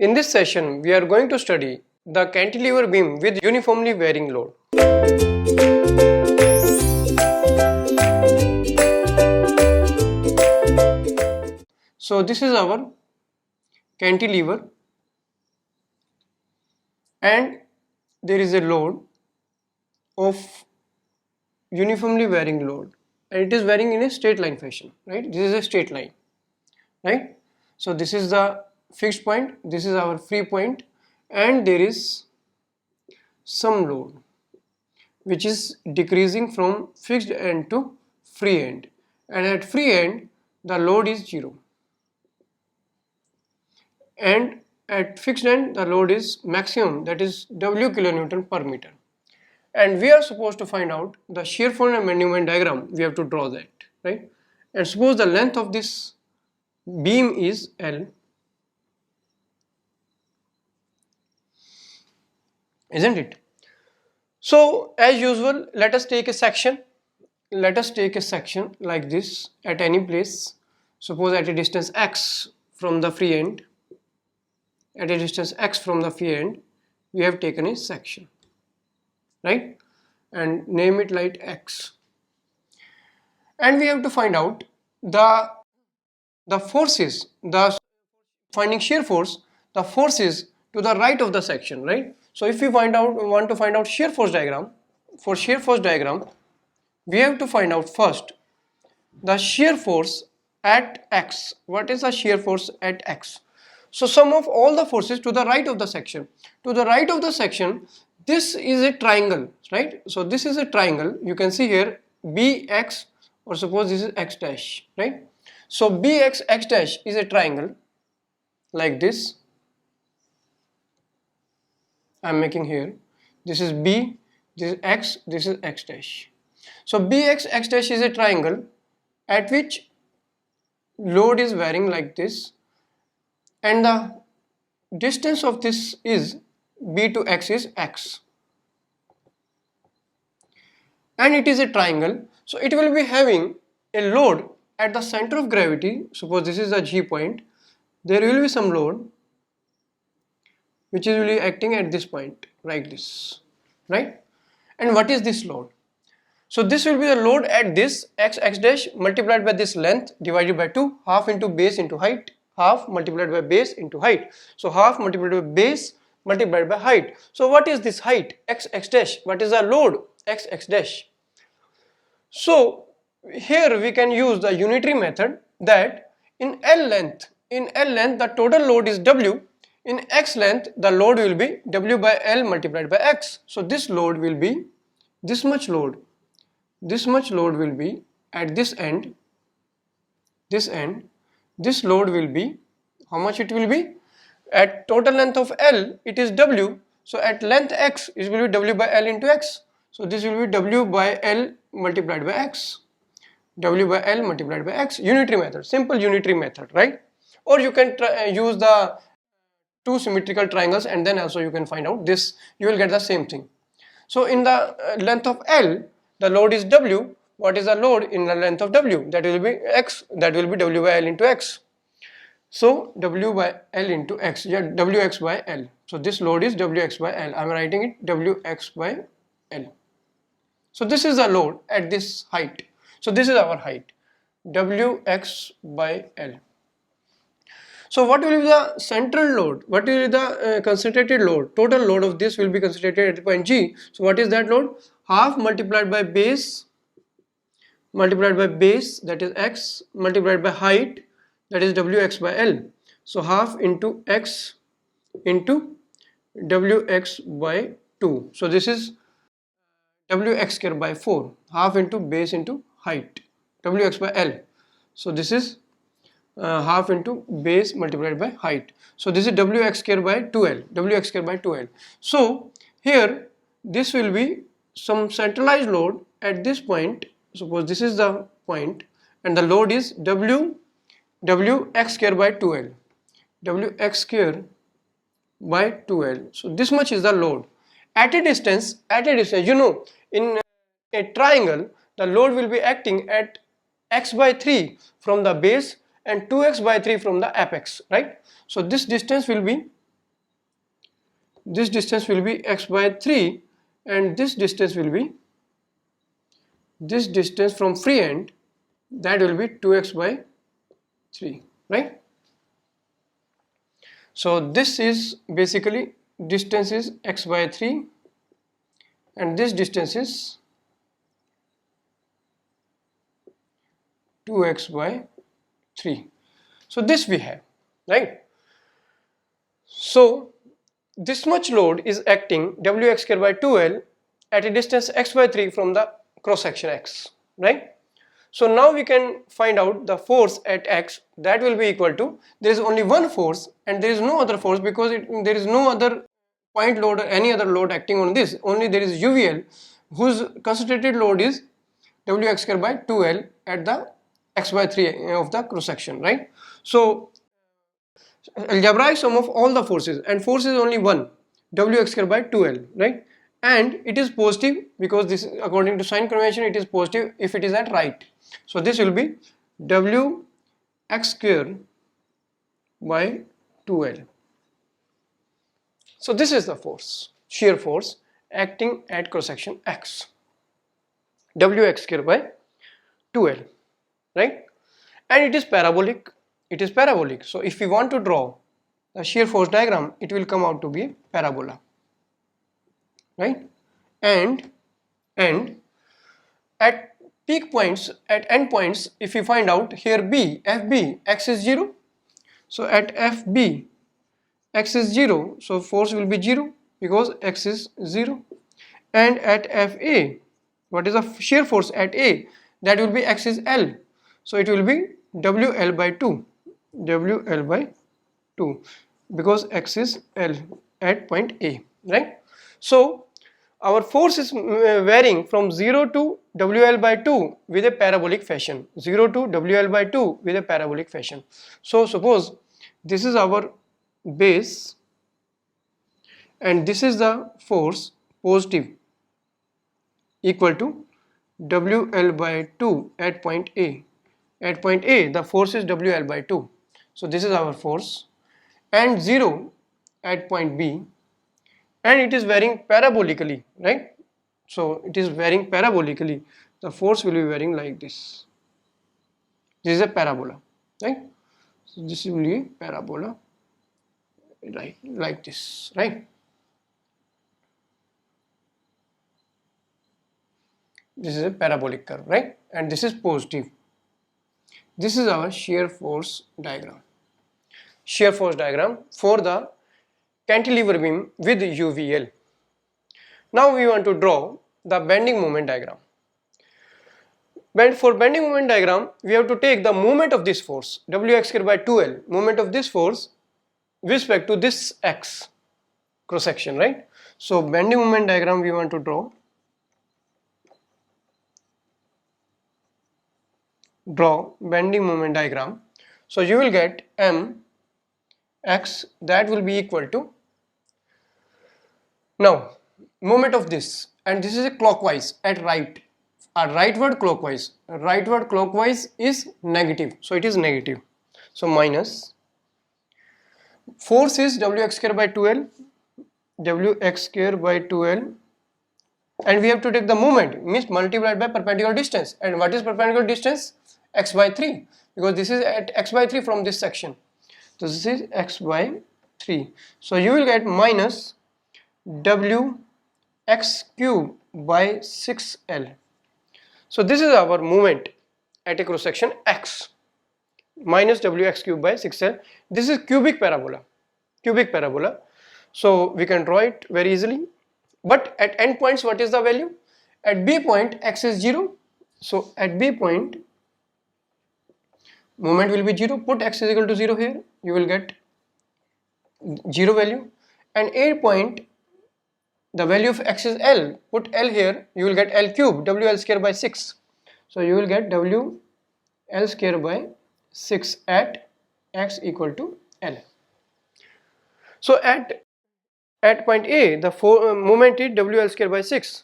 In this session, we are going to study the cantilever beam with uniformly varying load. So this is our cantilever and there is a load of uniformly varying load and it is varying in a straight line fashion, right? This is a straight line, right? So this is the fixed point, this is our free point, and there is some load which is decreasing from fixed end to free end, and at free end the load is 0 and at fixed end the load is maximum, that is W kilonewton per meter, and we are supposed to find out the shear force and bending moment diagram. We have to draw that, right? And suppose the length of this beam is L, isn't it? So as usual, let us take a section like this at any place. Suppose at a distance x from the free end, we have taken a section, right? And name it like x, and we have to find out the forces, finding shear force, the forces to the right of the section, right? So if we want to find out shear force diagram, for shear force diagram we have to find out first the shear force at x. What is the shear force at x? So sum of all the forces to the right of the section. To the right of the section, this is a triangle, right? So this is a triangle, you can see here bx, or suppose this is x dash, right? So bx x dash is a triangle like this. I am making here, this is b, this is x, this is x dash. So bx x dash is a triangle at which load is varying like this, and the distance of this is b to x is x, and it is a triangle. So it will be having a load at the center of gravity. Suppose this is the G point, there will be some load which is really acting at this point like this, right? And what is this load? So this will be the load at this x dash multiplied by this length divided by 2, half into base into height, half multiplied by base into height. So half multiplied by base multiplied by height. So what is this height? X dash. What is the load? X dash. So here we can use the unitary method, that in L length the total load is W. In x length the load will be W by L multiplied by x. So this load will be this much load. This much load will be at this end. This load will be, how much it will be? At total length of L it is W. So at length x it will be W by L into x. So this will be W by L multiplied by x. W by L multiplied by x. Unitary method, simple unitary method, right? Or you can use the two symmetrical triangles and then also you can find out this, you will get the same thing. So in the length of L the load is W. What is the load in the length of W? That will be x, that will be W by L into x. So W by L into x, yeah, Wx by L. So this load is Wx by L. I am writing it Wx by L. So this is the load at this height. So this is our height, Wx by L. So what will be the central load? What will be the concentrated load? Total load of this will be concentrated at point G. So what is that load? Half multiplied by base, that is x, multiplied by height, that is Wx by L. So half into x into Wx by 2. So this is Wx square by 4, half into base into height, Wx by L. So this is half into base multiplied by height. So this is Wx square by 2L, So here this will be some centralized load at this point. Suppose this is the point and the load is Wx square by 2L, Wx square by 2L. So this much is the load at a distance, you know, in a triangle the load will be acting at x by 3 from the base and 2x by 3 from the apex, right? So this distance will be this distance will be x by 3, and this distance will be, this distance from free end, that will be 2x by 3, right? So this is basically, distance is x by 3 and this distance is 2x by 3. So this we have, right? So this much load is acting, Wx square by 2L, at a distance x by 3 from the cross section x, right? So now we can find out the force at x, that will be equal to, there is only one force and there is no other force, because there is no other point load or any other load acting on this, only there is UVL whose concentrated load is Wx square by 2L at the x by 3 of the cross section, right? So algebraic sum of all the forces, and force is only one, Wx square by 2L, right? And it is positive because this, according to sign convention, it is positive if it is at right. So this will be Wx square by 2L. So this is the force, shear force acting at cross section x, Wx square by 2L, right? And it is parabolic, it is parabolic. So if we want to draw the shear force diagram, it will come out to be a parabola, right? And at peak points, at end points, if we find out here B, FB, x is 0. So at FB, x is 0, so force will be 0 because x is 0. And at FA, what is the shear force at A? That will be x is L. So it will be WL by 2, WL by 2, because x is L at point A, right? So our force is varying from 0 to WL by 2 with a parabolic fashion, 0 to WL by 2 with a parabolic fashion. So suppose this is our base and this is the force positive equal to WL by 2 at point A. At point A, the force is WL by 2. So this is our force, and 0 at point B, and it is varying parabolically, right? So it is varying parabolically. The force will be varying like this. This is a parabola, right? So this will be a parabola, right? Like this, right? This is a parabolic curve, right? And this is positive. This is our shear force diagram. Shear force diagram for the cantilever beam with UVL. Now we want to draw the bending moment diagram. For bending moment diagram, we have to take the moment of this force, Wx square by 2L, moment of this force with respect to this x cross section, right? So bending moment diagram we want to draw. Draw bending moment diagram. So you will get mx, that will be equal to, now moment of this, and this is a clockwise at right, a rightward clockwise is negative, so it is negative. So minus, force is Wx square by 2L, Wx square by 2L, and we have to take the moment, means multiplied by perpendicular distance. And what is perpendicular distance? X by 3, because this is at x by 3 from this section. So this is x by 3. So you will get minus Wx cube by 6L. So this is our moment at a cross section x, minus Wx cube by 6L. This is cubic parabola. So we can draw it very easily. But at end points, what is the value? At B point, x is 0. So at B point, moment will be 0. Put x is equal to 0 here, you will get 0 value. And A point, the value of x is L. Put L here, you will get L cube, WL square by 6. So you will get WL square by 6 at x equal to L. So at point A, the moment is WL square by 6.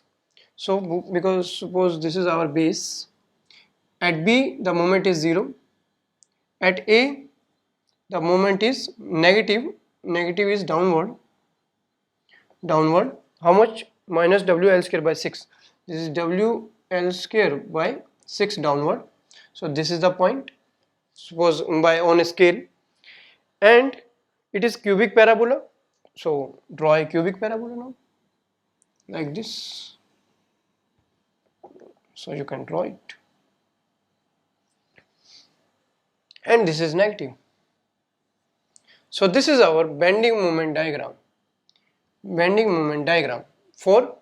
So because suppose this is our base, at B the moment is 0, at A the moment is negative is downward, downward. How much? Minus WL square by 6. This is WL square by 6 downward. So this is the point, suppose by on a scale, and it is cubic parabola. So draw a cubic parabola now, like this. So you can draw it, and this is negative. So this is our bending moment diagram. Bending moment diagram for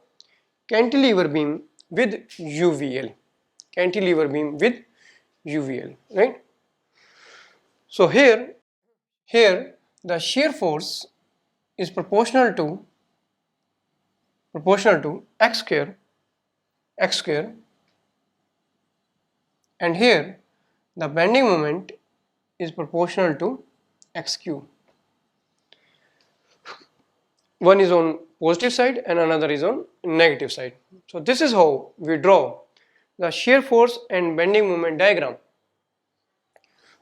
cantilever beam with UVL. Cantilever beam with UVL, right? So here the shear force is proportional to x square, and here the bending moment is proportional to x cube. One is on positive side and another is on negative side. So this is how we draw the shear force and bending moment diagram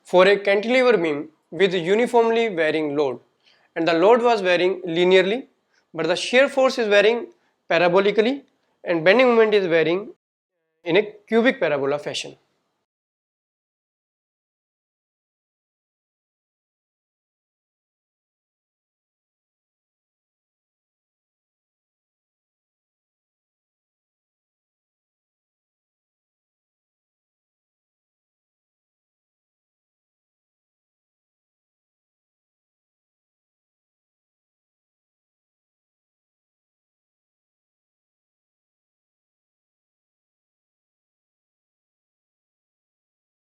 for a cantilever beam with uniformly varying load, and the load was varying linearly, but the shear force is varying parabolically and bending moment is varying in a cubic parabola fashion.